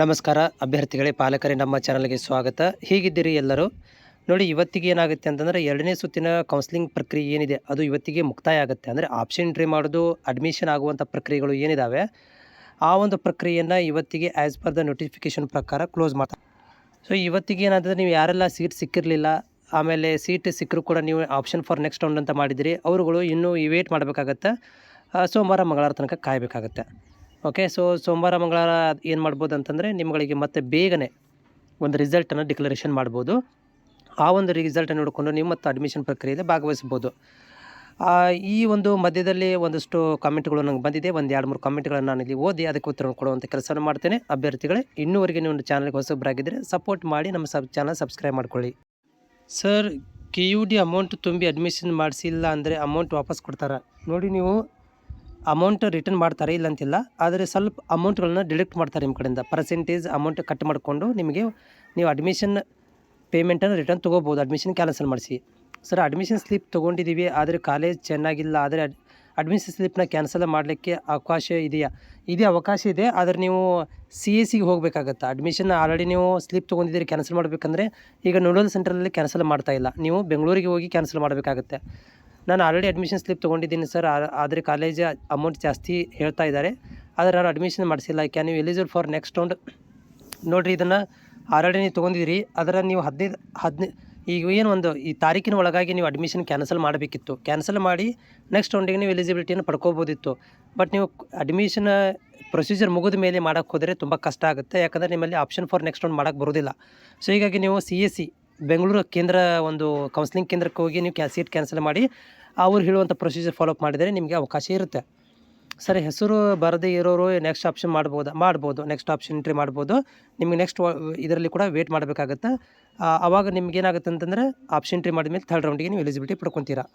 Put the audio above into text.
ನಮಸ್ಕಾರ ಅಭ್ಯರ್ಥಿಗಳೇ, ಪಾಲಕರೇ, ನಮ್ಮ ಚಾನಲ್ಗೆ ಸ್ವಾಗತ. ಹೀಗಿದ್ದೀರಿ ಎಲ್ಲರೂ? ನೋಡಿ, ಇವತ್ತಿಗೆ ಏನಾಗುತ್ತೆ ಅಂತಂದರೆ, ಎರಡನೇ ಸುತ್ತಿನ ಕೌನ್ಸಿಲಿಂಗ್ ಪ್ರಕ್ರಿಯೆ ಏನಿದೆ ಅದು ಇವತ್ತಿಗೆ ಮುಕ್ತಾಯ ಆಗುತ್ತೆ. ಅಂದರೆ ಆಪ್ಷನ್ ಎಂಟ್ರಿ ಮಾಡೋದು, ಅಡ್ಮಿಷನ್ ಆಗುವಂಥ ಪ್ರಕ್ರಿಯೆಗಳು ಏನಿದ್ದಾವೆ ಆ ಒಂದು ಪ್ರಕ್ರಿಯೆಯನ್ನು ಇವತ್ತಿಗೆ ಆ್ಯಸ್ ಪರ್ ದ ನೋಟಿಫಿಕೇಷನ್ ಪ್ರಕಾರ ಕ್ಲೋಸ್ ಮಾಡ್ತಾರೆ. ಸೊ ಇವತ್ತಿಗೆ ಏನಾದರೆ, ನೀವು ಯಾರೆಲ್ಲ ಸೀಟ್ ಸಿಕ್ಕಿರಲಿಲ್ಲ, ಆಮೇಲೆ ಸೀಟ್ ಸಿಕ್ಕರೂ ಕೂಡ ನೀವು ಆಪ್ಷನ್ ಫಾರ್ ನೆಕ್ಸ್ಟ್ ರೌಂಡ್ ಅಂತ ಮಾಡಿದಿರಿ, ಅವರುಗಳು ಇನ್ನೂ ವೇಟ್ ಮಾಡಬೇಕಾಗತ್ತೆ. ಸೋಮವಾರ ಮಂಗಳವಾರ ತನಕ ಕಾಯಬೇಕಾಗತ್ತೆ. ಓಕೆ. ಸೊ ಸೋಮವಾರ ಮಂಗಳವಾರ ಏನು ಮಾಡ್ಬೋದು ಅಂತಂದರೆ, ನಿಮ್ಮಗಳಿಗೆ ಮತ್ತೆ ಬೇಗನೆ ಒಂದು ರಿಸಲ್ಟನ್ನು ಡಿಕ್ಲರೇಷನ್ ಮಾಡ್ಬೋದು. ಆ ಒಂದು ರಿಸಲ್ಟನ್ನು ನೋಡಿಕೊಂಡು ನೀವು ಮತ್ತು ಅಡ್ಮಿಷನ್ ಪ್ರಕ್ರಿಯೆಯಲ್ಲಿ ಭಾಗವಹಿಸ್ಬೋದು. ಈ ಒಂದು ಮಧ್ಯದಲ್ಲಿ ಒಂದಷ್ಟು ಕಾಮೆಂಟ್ಗಳು ನಂಗೆ ಬಂದಿದೆ. ಒಂದು 2-3 ಕಾಮೆಂಟ್ಗಳನ್ನು ನಾನು ಇಲ್ಲಿ ಓದಿ ಅದಕ್ಕೆ ಉತ್ತರ ಕೊಡುವಂಥ ಕೆಲಸವನ್ನು ಮಾಡ್ತೇನೆ. ಅಭ್ಯರ್ಥಿಗಳೇ, ಇನ್ನೂವರೆಗೆ ನೀವು ಚಾನಲ್ಗೆ ಹೊಸಬರಾಗಿದ್ದರೆ ಸಪೋರ್ಟ್ ಮಾಡಿ ನಮ್ಮ ಚಾನಲ್ ಸಬ್ಸ್ಕ್ರೈಬ್ ಮಾಡ್ಕೊಳ್ಳಿ. ಸರ್, KUD ಅಮೌಂಟ್ ತುಂಬಿ ಅಡ್ಮಿಷನ್ ಮಾಡಿಸಿಲ್ಲ ಅಂದರೆ ಅಮೌಂಟ್ ವಾಪಸ್ ಕೊಡ್ತಾರೆ. ನೋಡಿ, ನೀವು ಅಮೌಂಟ್ ರಿಟರ್ನ್ ಮಾಡ್ತಾರೆ, ಇಲ್ಲ ಅಂತಿಲ್ಲ, ಆದರೆ ಸ್ವಲ್ಪ ಅಮೌಂಟ್ಗಳನ್ನ ಡಿಡಕ್ಟ್ ಮಾಡ್ತಾರೆ ನಿಮ್ಮ ಕಡೆಯಿಂದ. ಪರ್ಸೆಂಟೇಜ್ ಅಮೌಂಟ್ ಕಟ್ ಮಾಡಿಕೊಂಡು ನಿಮಗೆ ನೀವು ಅಡ್ಮಿಷನ್ ಪೇಮೆಂಟನ್ನು ರಿಟರ್ನ್ ತೊಗೋಬೋದು, ಅಡ್ಮಿಷನ್ ಕ್ಯಾನ್ಸಲ್ ಮಾಡಿಸಿ. ಸರ್, ಅಡ್ಮಿಷನ್ ಸ್ಲಿಪ್ ತೊಗೊಂಡಿದ್ದೀವಿ, ಆದರೆ ಕಾಲೇಜ್ ಚೆನ್ನಾಗಿಲ್ಲ, ಆದರೆ ಅಡ್ಮಿಷನ್ ಸ್ಲಿಪ್ನ ಕ್ಯಾನ್ಸಲ್ ಮಾಡಲಿಕ್ಕೆ ಅವಕಾಶ ಇದೆಯಾ? ಅವಕಾಶ ಇದೆ, ಆದರೆ ನೀವು CACಗೆ ಹೋಗಬೇಕಾಗತ್ತೆ. ಅಡ್ಮಿಷನ್ ಆಲ್ರೆಡಿ ನೀವು ಸ್ಲಿಪ್ ತೊಗೊಂಡಿದ್ದೀರಿ, ಕ್ಯಾನ್ಸಲ್ ಮಾಡಬೇಕಂದ್ರೆ ಈಗ ನೋಡಲ್ ಸೆಂಟ್ರಲ್ಲಿ ಕ್ಯಾನ್ಸಲ್ ಮಾಡ್ತಾಯಿಲ್ಲ, ನೀವು ಬೆಂಗಳೂರಿಗೆ ಹೋಗಿ ಕ್ಯಾನ್ಸಲ್ ಮಾಡಬೇಕಾಗತ್ತೆ. ನಾನು ಆಲ್ರೆಡಿ ಅಡ್ಮಿಷನ್ ಸ್ಲಿಪ್ ತೊಗೊಂಡಿದ್ದೀನಿ ಸರ್, ಆದರೆ ಕಾಲೇಜ್ ಅಮೌಂಟ್ ಜಾಸ್ತಿ ಹೇಳ್ತಾ ಇದ್ದಾರೆ, ಆದರೆ ನಾನು ಅಡ್ಮಿಷನ್ ಮಾಡಿಸಿಲ್ಲ. Can you eligible for next round? ನೋಡಿರಿ, ಇದನ್ನು ಆಲ್ರೆಡಿ ನೀವು ತೊಗೊಂಡಿದ್ದೀರಿ, ಅದರ ನೀವು 15 ಈಗ ಏನು ಒಂದು ಈ ತಾರೀಕಿನ ಒಳಗಾಗಿ ನೀವು ಅಡ್ಮಿಷನ್ ಕ್ಯಾನ್ಸಲ್ ಮಾಡಬೇಕಿತ್ತು. ಕ್ಯಾನ್ಸಲ್ ಮಾಡಿ ನೆಕ್ಸ್ಟ್ ರೌಂಡಿಗೆ ನೀವು ಎಲಿಜಿಬಿಲಿಟಿಯನ್ನು ಪಡ್ಕೋಬೋದಿತ್ತು. ಬಟ್ ನೀವು ಅಡ್ಮಿಷನ್ ಪ್ರೊಸೀಜರ್ ಮುಗಿದ ಮೇಲೆ ಮಾಡೋಕ್ಕೆ ಹೋದರೆ ತುಂಬ ಕಷ್ಟ ಆಗುತ್ತೆ, ಯಾಕಂದರೆ ನಿಮ್ಮಲ್ಲಿ ಆಪ್ಷನ್ ಫಾರ್ ನೆಕ್ಸ್ಟ್ ರೌಂಡ್ ಮಾಡೋಕ್ಕೆ ಬರೋದಿಲ್ಲ. ಸೊ ಹೀಗಾಗಿ ನೀವು CAC ಬೆಂಗಳೂರು ಕೇಂದ್ರ ಒಂದು ಕೌನ್ಸಿಲಿಂಗ್ ಕೇಂದ್ರಕ್ಕೆ ಹೋಗಿ ನೀವು ಸೀಟ್ ಕ್ಯಾನ್ಸಲ್ ಮಾಡಿ ಅವ್ರು ಹೇಳುವಂಥ ಪ್ರೊಸೀಜರ್ ಫಾಲೋಅಪ್ ಮಾಡಿದರೆ ನಿಮಗೆ ಅವಕಾಶ ಇರುತ್ತೆ. ಸರ್, ಹೆಸರು ಬರದೇ ಇರೋರು ನೆಕ್ಸ್ಟ್ ಆಪ್ಷನ್ ಮಾಡ್ಬೋದು, ನೆಕ್ಸ್ಟ್ ಆಪ್ಷನ್ ಎಂಟ್ರಿ ಮಾಡ್ಬೋದು. ನಿಮಗೆ ನೆಕ್ಸ್ಟ್ ಇದರಲ್ಲಿ ಕೂಡ ವೇಟ್ ಮಾಡಬೇಕಾಗತ್ತೆ. ಆವಾಗ ನಿಮ್ಗೇನಾಗುತ್ತೆ ಅಂತಂದರೆ, ಆಪ್ಷನ್ ಎಂಟ್ರಿ ಮಾಡಿದ ಮೇಲೆ 3rd ರೌಂಡಿಗೆ ನೀವು ಎಲಿಜಿಬಿಲಿಟಿ ಪಡ್ಕೊತೀರಾ.